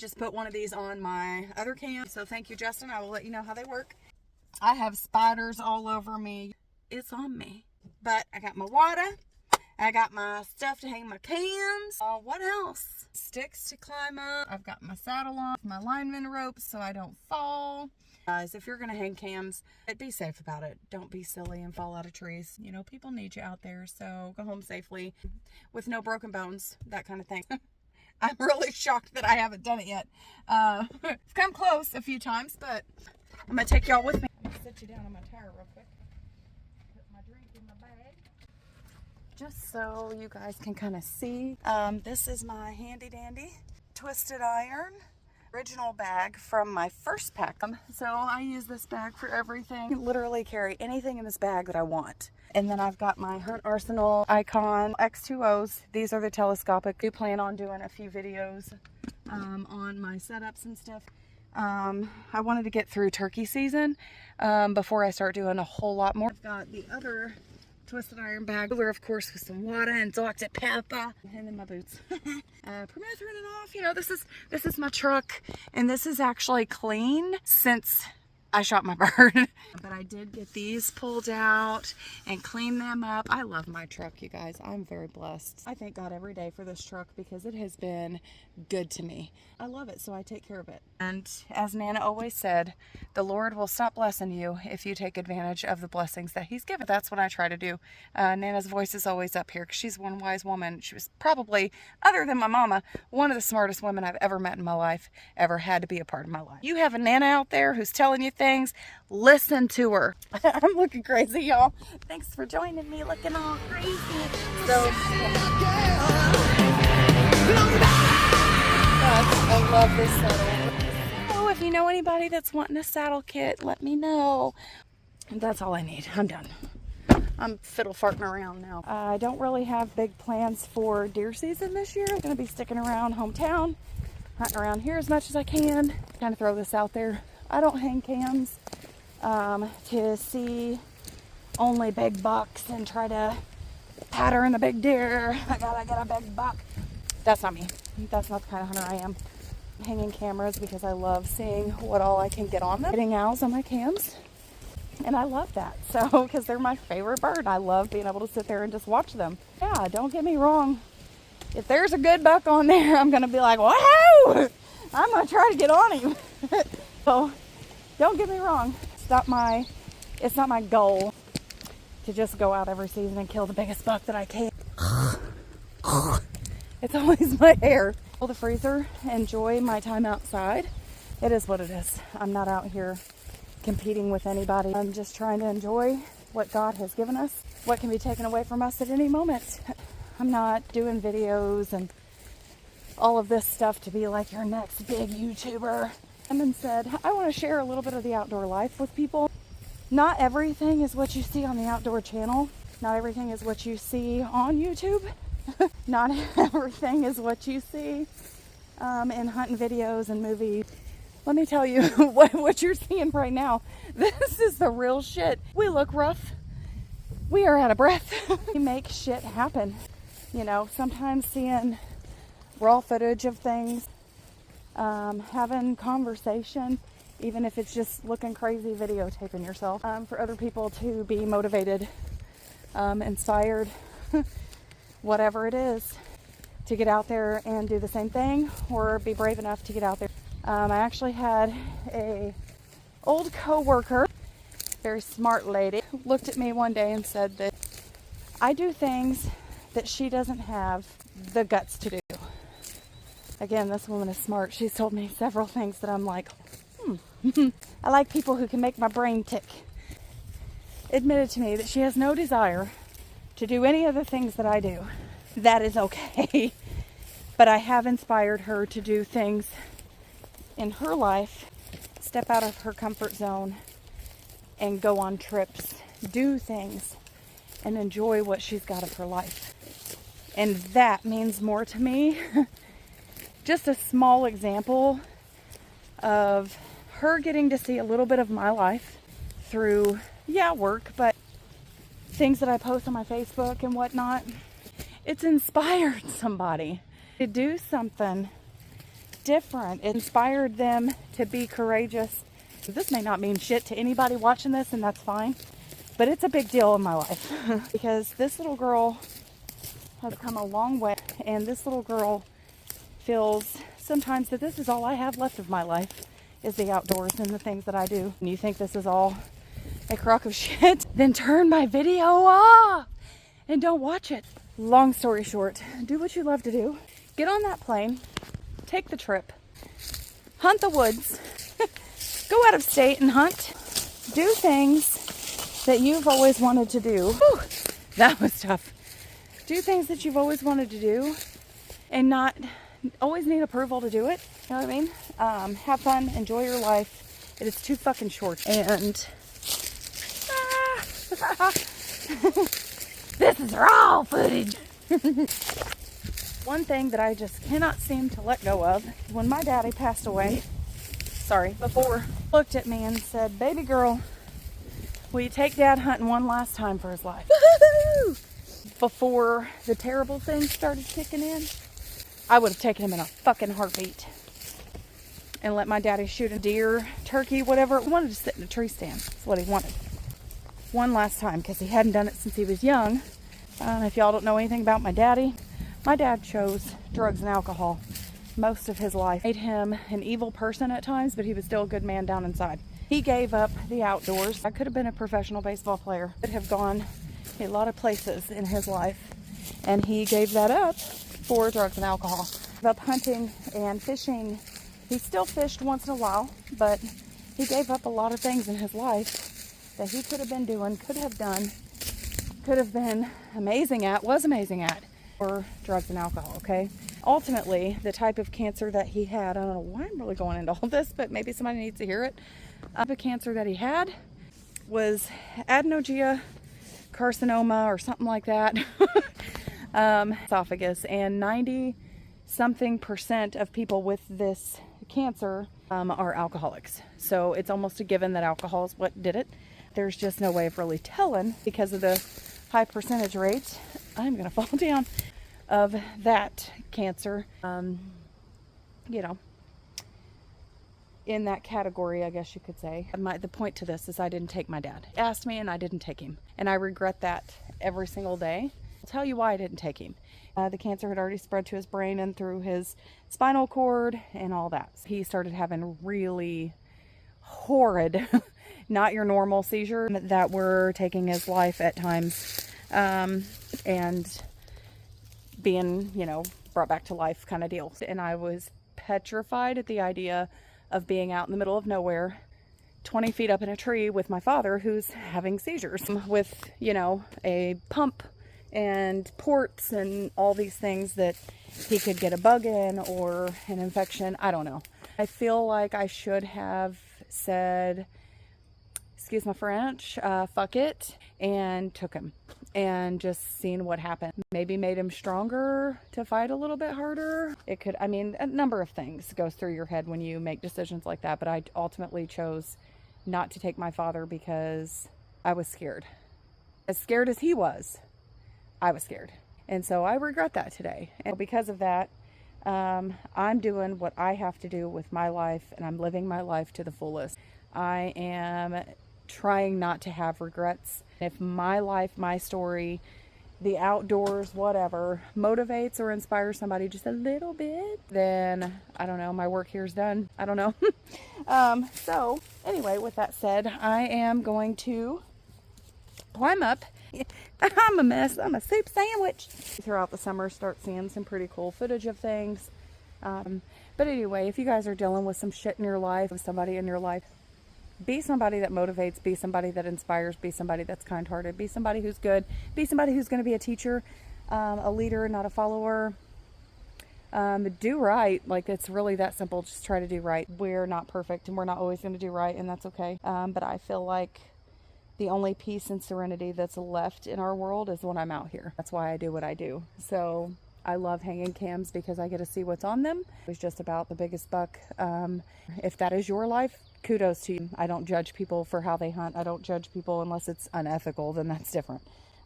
Just put one of these on my other cam. So thank you, Justin. I will let you know how they work. I have spiders all over me. It's on me. But I got my water. I got my stuff to hang my cams. What else? Sticks to climb up. I've got my saddle on, my lineman ropes so I don't fall. Guys, if you're going to hang cams, be safe about it. Don't be silly and fall out of trees. You know, people need you out there, so go home safely with no broken bones, that kind of thing. I'm really shocked that I haven't done it yet. I've come close a few times, but I'm going to take y'all with me. I'm going to sit you down on my tire real quick. Put my drink in my bag. Just so you guys can kind of see. This is my handy dandy twisted iron. Original bag from my first pack. So I use this bag for everything. I can literally carry anything in this bag that I want. And then I've got my Hunt Arsenal Icon X2Os. These are the telescopic. I do plan on doing a few videos on my setups and stuff. I wanted to get through turkey season before I start doing a whole lot more. I've got the other twisted iron bag where, of course, with some water and Dr. Pepper, and then my boots. Permit running off. You know, this is my truck, and this is actually clean since I shot my bird. But I did get these pulled out and clean them up. I love my truck, you guys. I'm very blessed. I thank God every day for this truck because it has been good to me. I love it, so I take care of it. And as Nana always said, the Lord will stop blessing you if you take advantage of the blessings that He's given. That's what I try to do. Nana's voice is always up here because she's one wise woman. She was probably, other than my mama, one of the smartest women I've ever met in my life, ever had to be a part of my life. You have a Nana out there who's telling you things, listen to her. I'm looking crazy, y'all. Thanks for joining me looking all crazy. So, I love this saddle. Oh, if you know anybody that's wanting a saddle kit, let me know. That's all I need. I'm done. I'm fiddle farting around now. I don't really have big plans for deer season this year. I'm going to be sticking around hometown, hunting around here as much as I can. Kind of throw this out there. I don't hang cams to see only big bucks and try to pattern the big deer. I gotta get a big buck. That's not me. That's not the kind of hunter I am. I'm hanging cameras because I love seeing what all I can get on them. Getting owls on my cams. And I love that. So, because they're my favorite bird. I love being able to sit there and just watch them. Yeah, don't get me wrong. If there's a good buck on there, I'm going to be like, whoa! I'm going to try to get on him. So, don't get me wrong. It's not my goal to just go out every season and kill the biggest buck that I can. It's always my hair. Pull the freezer, enjoy my time outside. It is what it is. I'm not out here competing with anybody. I'm just trying to enjoy what God has given us, what can be taken away from us at any moment. I'm not doing videos and all of this stuff to be like your next big YouTuber. And said, I want to share a little bit of the outdoor life with people. Not everything is what you see on the outdoor channel. Not everything is what you see on YouTube. Not everything is what you see in hunting videos and movies. Let me tell you what you're seeing right now. This is the real shit. We look rough. We are out of breath. We make shit happen. You know, sometimes seeing raw footage of things, having conversation, even if it's just looking crazy, videotaping yourself, for other people to be motivated, inspired, whatever it is, to get out there and do the same thing or be brave enough to get out there. I actually had a old co-worker, very smart lady, looked at me one day and said that I do things that she doesn't have the guts to do. Again, this woman is smart. She's told me several things that I'm like, I like people who can make my brain tick. Admitted to me that she has no desire to do any of the things that I do. That is okay. But I have inspired her to do things in her life, step out of her comfort zone and go on trips, do things, and enjoy what she's got of her life. And that means more to me. Just a small example of her getting to see a little bit of my life through, work, but things that I post on my Facebook and whatnot. It's inspired somebody to do something different. It inspired them to be courageous. This may not mean shit to anybody watching this, and that's fine, but it's a big deal in my life because this little girl has come a long way, and this little girl feels sometimes that this is all I have left of my life is the outdoors and the things that I do. And you think this is all a crock of shit, then turn my video off and don't watch it. Long story short, do what you love to do. Get on that plane, take the trip, hunt the woods, go out of state and hunt, do things that you've always wanted to do. Whew, that was tough. Do things that you've always wanted to do and not always need approval to do it. You know what I mean? Have fun, enjoy your life. It is too fucking short. And this is raw footage. One thing that I just cannot seem to let go of, when my daddy passed away, before, looked at me and said, "Baby girl, will you take Dad hunting one last time for his life?" Woo-hoo! Before the terrible things started kicking in, I would have taken him in a fucking heartbeat and let my daddy shoot a deer, turkey, whatever. He wanted to sit in a tree stand. That's what he wanted. One last time, because he hadn't done it since he was young. If y'all don't know anything about my dad chose drugs and alcohol most of his life. Made him an evil person at times, but he was still a good man down inside. He gave up the outdoors. I could have been a professional baseball player. Could have gone a lot of places in his life, and he gave that up for drugs and alcohol. Gave up hunting and fishing. He still fished once in a while, but he gave up a lot of things in his life that he could have been doing, could have done, could have been amazing at, was amazing at, for drugs and alcohol, okay? Ultimately, the type of cancer that he had, I don't know why I'm really going into all this, but maybe somebody needs to hear it. The cancer that he had was adenocarcinoma or something like that. Esophagus, and 90-something% of people with this cancer are alcoholics. So it's almost a given that alcohol is what did it. There's just no way of really telling because of the high percentage rate. I'm gonna fall down of that cancer. You know, in that category, I guess you could say. The point to this is I didn't take my dad. He asked me and I didn't take him, and I regret that every single day. I'll tell you why I didn't take him. The cancer had already spread to his brain and through his spinal cord and all that. He started having really horrid, not your normal seizure that were taking his life at times, and being, you know, brought back to life kind of deal. And I was petrified at the idea of being out in the middle of nowhere, 20 feet up in a tree with my father who's having seizures with, you know, a pump and ports and all these things that he could get a bug in or an infection. I don't know. I feel like I should have said, excuse my French, fuck it, and took him and just seen what happened. Maybe made him stronger to fight a little bit harder. It could, I mean, a number of things goes through your head when you make decisions like that, but I ultimately chose not to take my father because I was scared. As scared as he was, I was scared. And so I regret that today. And because of that, I'm doing what I have to do with my life, and I'm living my life to the fullest. I am trying not to have regrets. If my life, my story, the outdoors, whatever, motivates or inspires somebody just a little bit, then I don't know, my work here is done. I don't know. So anyway, with that said, I am going to climb up. I'm a mess. I'm a soup sandwich. Throughout the summer, start seeing some pretty cool footage of things. But anyway, if you guys are dealing with some shit in your life, with somebody in your life, be somebody that motivates, be somebody that inspires, be somebody that's kind-hearted, be somebody who's good, be somebody who's going to be a teacher, a leader, not a follower. Do right. Like, it's really that simple. Just try to do right. We're not perfect, and we're not always going to do right, and that's okay. But I feel like the only peace and serenity that's left in our world is when I'm out here. That's why I do what I do. So I love hanging cams because I get to see what's on them. It's just about the biggest buck. If that is your life, kudos to you. I don't judge people for how they hunt. I don't judge people unless it's unethical, then that's different.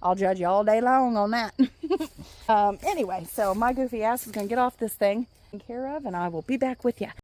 I'll judge you all day long on that. Anyway, so my goofy ass is going to get off this thing, taken care of, and I will be back with you.